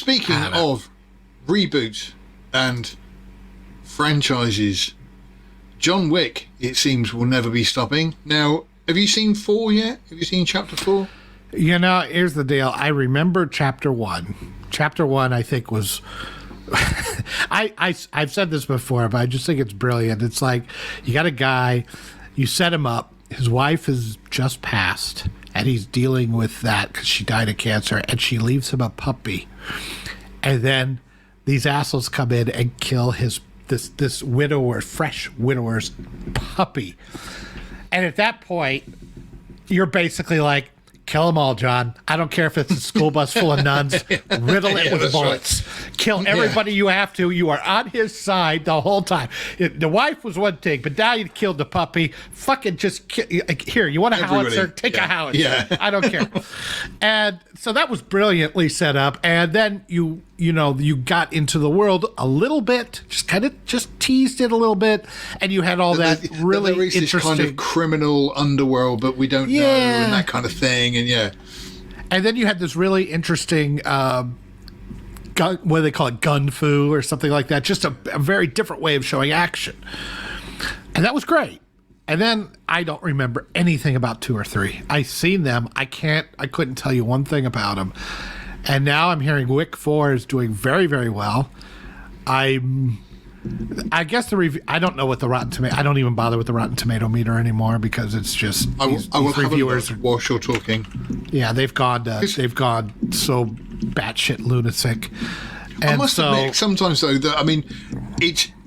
Speaking of reboots and franchises, John Wick, it seems, will never be stopping. Now, have you seen 4 yet? Have you seen Chapter 4? You know, here's the deal. I remember Chapter 1. Chapter 1, I think, was... I've said this before, but I just think it's brilliant. It's like, you got a guy, you set him up, his wife has just passed, and he's dealing with that because she died of cancer, and she leaves him a puppy. And then these assholes come in and kill this widower, fresh widower's puppy. And at that point, you're basically like, kill them all, John. I don't care if it's a school bus full of nuns. Riddle it with bullets. Right. Kill everybody you have to. You are on his side the whole time. The wife was one thing, but now you killed the puppy. Fucking just here. You want a howitzer? Take a howitzer. Yeah. I don't care. And so that was brilliantly set up. And then you got into the world a little bit, just teased it a little bit, and you had all that really there is interesting this kind of criminal underworld, but we don't know, and that kind of thing, and then you had this really interesting what do they call it, gun fu or something like that, just a very different way of showing action, and that was great. And then I don't remember anything about 2 or 3. I seen them. I couldn't tell you one thing about them. And now I'm hearing Wick 4 is doing very, very well. I guess the review. I don't know what the Rotten Tomato. I don't even bother with the Rotten Tomato meter anymore because it's just I will reviewers have a look whilst you're talking. Yeah, they've gone so batshit lunatic. And I must admit, sometimes though, that I mean,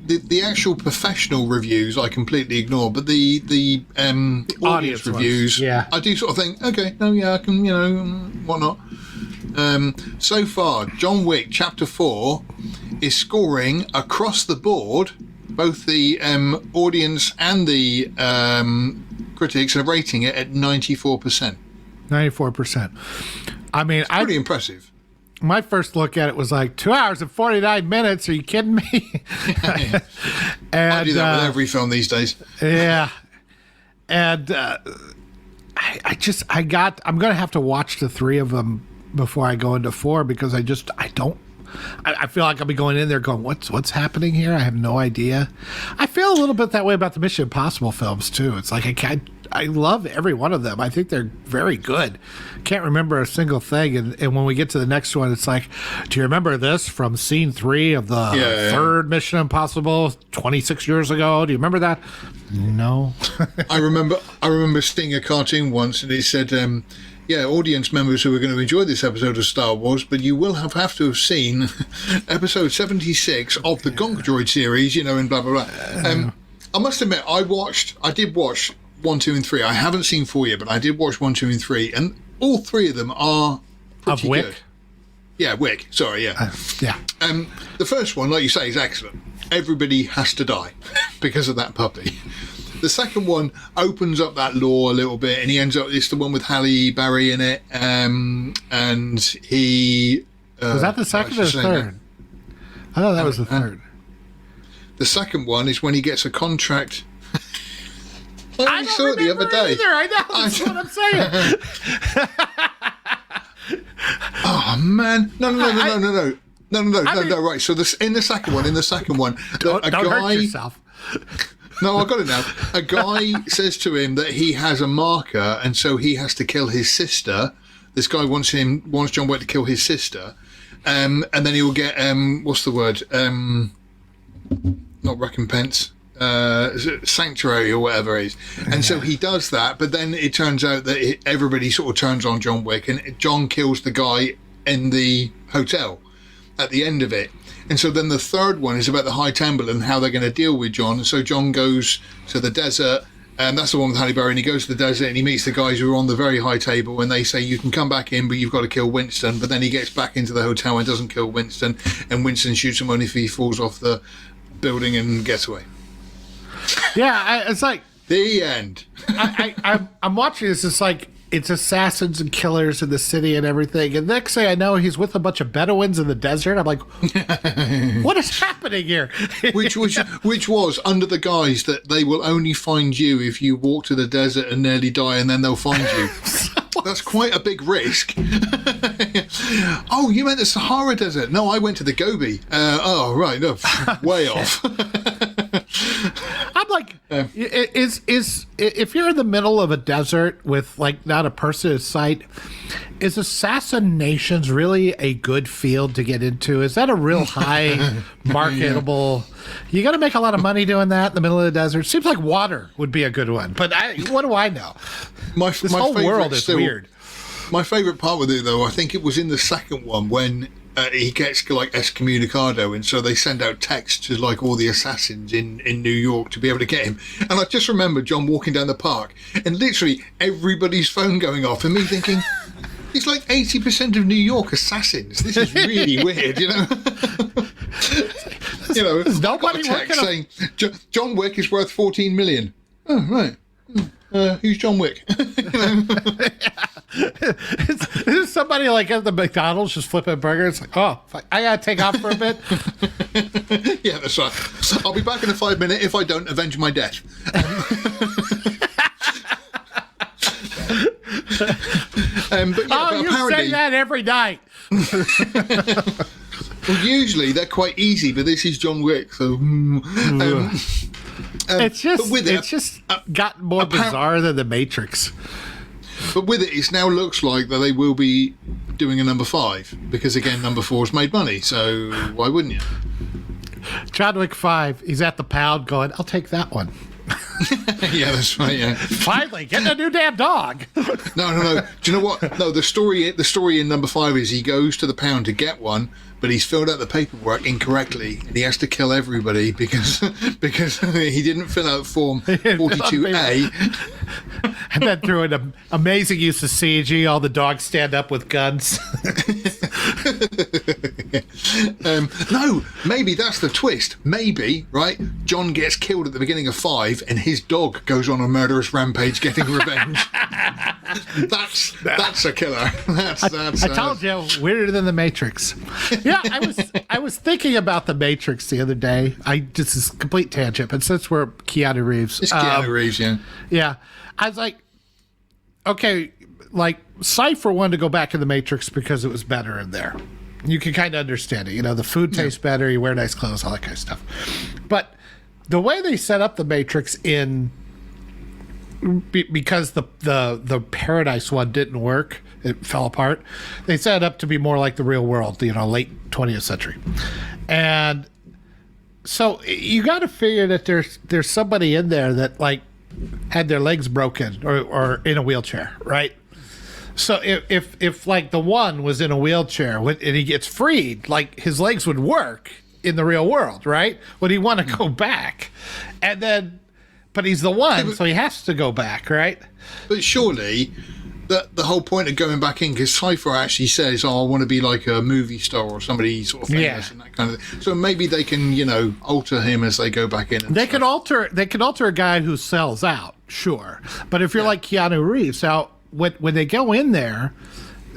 the actual professional reviews I completely ignore, but the audience reviews, I do sort of think, okay, no, yeah, I can, why not? So far, John Wick Chapter 4 is scoring across the board, both the audience and the critics are rating it at 94%. 94%. I mean, it's pretty impressive. My first look at it was like 2 hours and 49 minutes. Are you kidding me? And, I do that with every film these days. Yeah. And I'm going to have to watch the 3 of them before I go into 4 because I feel like I'll be going in there going, what's happening here? I have no idea. I feel a little bit that way about the Mission Impossible films too. It's like I love every one of them. I think they're very good. Can't remember a single thing. And when we get to the next one, it's like, do you remember this from scene 3 of the third Mission Impossible 26 years ago? Do you remember that? No. I remember seeing a cartoon once and it said, audience members who are going to enjoy this episode of Star Wars, but you will have to have seen episode 76 of the Gonk Droid series, and blah, blah, blah. I must admit, I did watch 1, 2, and 3. I haven't seen 4 yet, but I did watch 1, 2, and 3, and all 3 of them are pretty Wick? good. Yeah, Wick. Sorry, yeah. Yeah. The first one, like you say, is excellent. Everybody has to die because of that puppy. The second one opens up that lore a little bit, and he ends up. It's the one with Halle Berry in it, and he was that the second or the third? I thought that was the third. The second one is when he gets a contract. I saw it the other day. Either. I know. That's what I'm saying. Oh man! No! Right. So in the second one, don't hurt yourself. No, I got it now. A guy says to him that he has a marker, and so he has to kill his sister. This guy wants John Wick to kill his sister, and then he will get what's the word? Not recompense. Sanctuary or whatever it is. And so he does that, but then it turns out that everybody sort of turns on John Wick, and John kills the guy in the hotel at the end of it. And so then the third one is about the High Temple and how they're going to deal with John. And so John goes to the desert, and that's the one with Halle Berry, and he goes to the desert and he meets the guys who are on the very high table, and they say, you can come back in, but you've got to kill Winston. But then he gets back into the hotel and doesn't kill Winston, and Winston shoots him only if he falls off the building and gets away. Yeah, it's like... The end. I'm watching this, it's like, it's assassins and killers in the city and everything. And next thing I know, he's with a bunch of Bedouins in the desert. I'm like, what is happening here? which was under the guise that they will only find you if you walk to the desert and nearly die, and then they'll find you. That's quite a big risk. Oh, you meant the Sahara Desert? No, I went to the Gobi. Oh, right, no, way off. I'm like, is if you're in the middle of a desert with like not a person in sight, is assassinations really a good field to get into? Is that a real high marketable? You got to make a lot of money doing that in the middle of the desert. Seems like water would be a good one, but what do I know? This whole world is weird. My favorite part with it, though, I think it was in the second one when he gets like excommunicado, and so they send out texts to like all the assassins in New York to be able to get him. And I just remember John walking down the park and literally everybody's phone going off, and me thinking, it's like 80% of New York assassins. This is really weird, you know. You know, nobody got a text saying John Wick is worth 14 million. Oh, right. Who's John Wick? Is somebody like at the McDonald's just flipping burgers? Like, oh, I gotta take off for a bit. Yeah, that's right. I'll be back in a 5 minute if I don't avenge my death. But you say that every night. Well, usually they're quite easy, but this is John Wick, so. It's just gotten more bizarre than the Matrix. But with it now looks like that they will be doing a number 5 because again, number 4's made money. So why wouldn't you? John Wick 5. He's at the pound going, "I'll take that one." Yeah, that's right. Yeah. Finally, getting a new damn dog. No. Do you know what? No, the story in number 5 is he goes to the pound to get one, but he's filled out the paperwork incorrectly, and he has to kill everybody because he didn't fill out form 42A. And then through an amazing use of CG, all the dogs stand up with guns. No, maybe that's the twist. Maybe, right? John gets killed at the beginning of 5, and his dog goes on a murderous rampage getting revenge. That's a killer. I told you, weirder than the Matrix. Yeah, I was thinking about the Matrix the other day. This is a complete tangent, but since we're Keanu Reeves, it's Keanu Reeves, yeah. Yeah, I was like, okay, like Cypher wanted to go back in the Matrix because it was better in there. You can kind of understand it. You know, the food tastes better, you wear nice clothes, all that kind of stuff. But the way they set up the Matrix because the Paradise one didn't work, it fell apart. They set it up to be more like the real world, you know, late 20th century. And so you got to figure that there's somebody in there that like had their legs broken or in a wheelchair, right? So if like the one was in a wheelchair and he gets freed, like his legs would work in the real world, right? Would he want to go back? And then, but he's the one, so he has to go back, right? But surely the whole point of going back in, because Cypher actually says, "Oh, I want to be like a movie star or somebody sort of famous and that kind of thing." So maybe they can, you know, alter him as they go back in. They can alter a guy who sells out, sure. But if you're like Keanu Reeves, now when they go in there,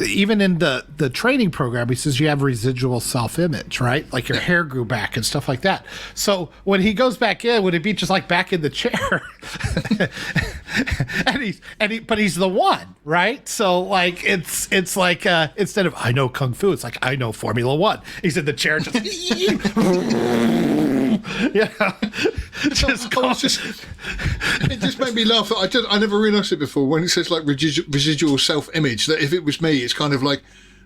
even in the training program, he says you have residual self-image, right? Like your hair grew back and stuff like that. So when he goes back in, would it be just like back in the chair? But he's the one, right? So like it's like instead of I know Kung Fu, it's like I know Formula One. He's in the chair just it just made me laugh. I never realised it before when it says like residual self-image, that if it was me, it's kind of like,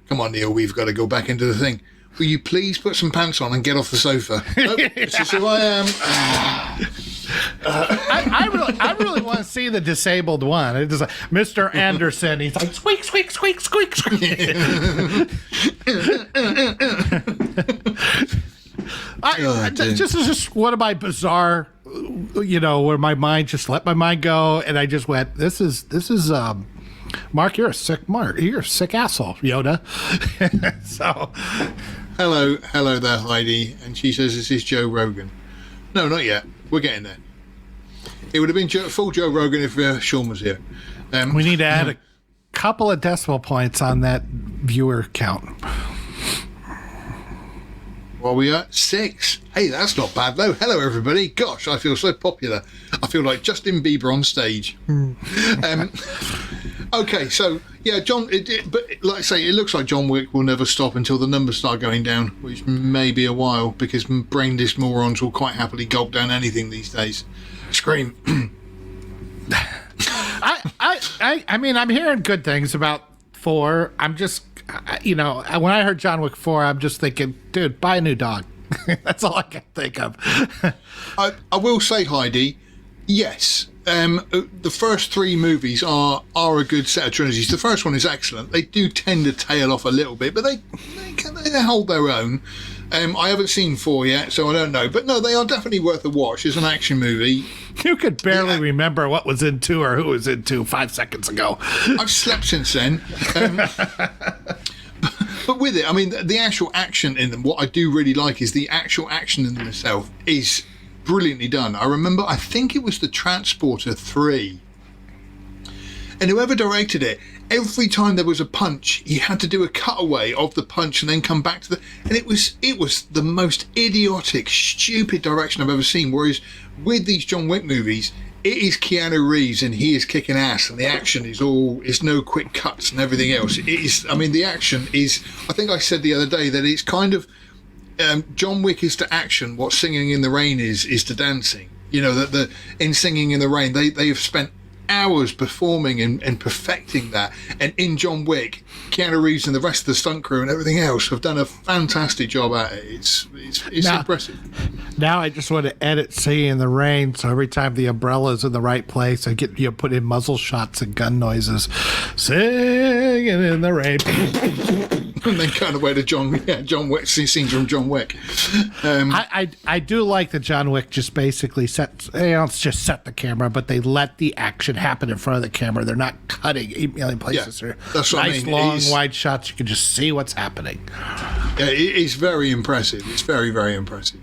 come on, Neil, we've got to go back into the thing. Will you please put some pants on and get off the sofa? Nope, this is who I am. I really want to see the disabled one. It's just like Mr. Anderson. He's like squeak, squeak, squeak, squeak, squeak. This is just one of my bizarre, you know, where my mind just let my mind go, and I just went, this is Mark, you're a sick asshole, Yoda. So, hello there, Heidi, and she says this is Joe Rogan. No, not yet. We're getting there. It would have been full Joe Rogan if Sean was here. We need to add a couple of decimal points on that viewer count. Well, we are 6. Hey, that's not bad though. Hello, everybody. Gosh, I feel so popular. I feel like Justin Bieber on stage. Okay, so yeah, but like I say, it looks like John Wick will never stop until the numbers start going down, which may be a while because brainless morons will quite happily gulp down anything these days. Scream. I mean, I'm hearing good things about 4. I'm just, when I heard John Wick 4, I'm just thinking, dude, buy a new dog. That's all I can think of. I will say, Heidi, yes. The first 3 movies are a good set of trilogies. The first one is excellent. They do tend to tail off a little bit, but they hold their own. I haven't seen 4 yet, so I don't know. But no, they are definitely worth a watch as an action movie. You could barely remember what was in 2 or who was in 2 5 seconds ago. I've slept since then. But with it, I mean, the actual action in them, what I do really like is the actual action in them itself is brilliantly done. I remember, I think it was the Transporter 3. And whoever directed it, every time there was a punch, he had to do a cutaway of the punch and then come back to and it was the most idiotic, stupid direction I've ever seen. Whereas with these John Wick movies, it is Keanu Reeves and he is kicking ass, and the action is no quick cuts and everything else. It is, I mean, the action is, I think I said the other day that it's kind of, John Wick is to action what Singing in the Rain is to dancing. You know, that in Singing in the Rain, they have spent hours performing and perfecting that. And in John Wick, Keanu Reeves and the rest of the stunt crew and everything else have done a fantastic job at it. It's impressive. Now I just want to edit Singing in the Rain, so every time the umbrella's in the right place, I get put in muzzle shots and gun noises. Singing in the Rain. And then cut away to John Wick scenes from John Wick. I do like that John Wick just basically set the camera, but they let the action happen in front of the camera. They're not cutting 8 million places. Yeah, that's what nice I mean. Long wide shots. You can just see what's happening. Yeah, it's very impressive. It's very, very impressive.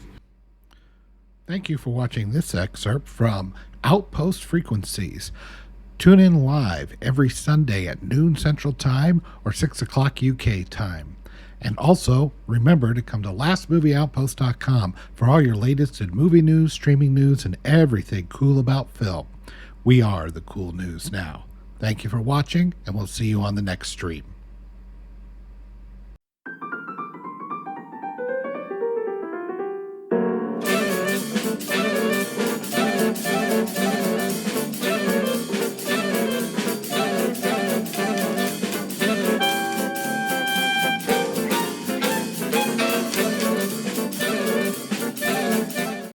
Thank you for watching this excerpt from Outpost Frequencies. Tune in live every Sunday at noon Central Time or 6 o'clock UK time. And also, remember to come to lastmovieoutpost.com for all your latest in movie news, streaming news, and everything cool about film. We are the cool news now. Thank you for watching, and we'll see you on the next stream.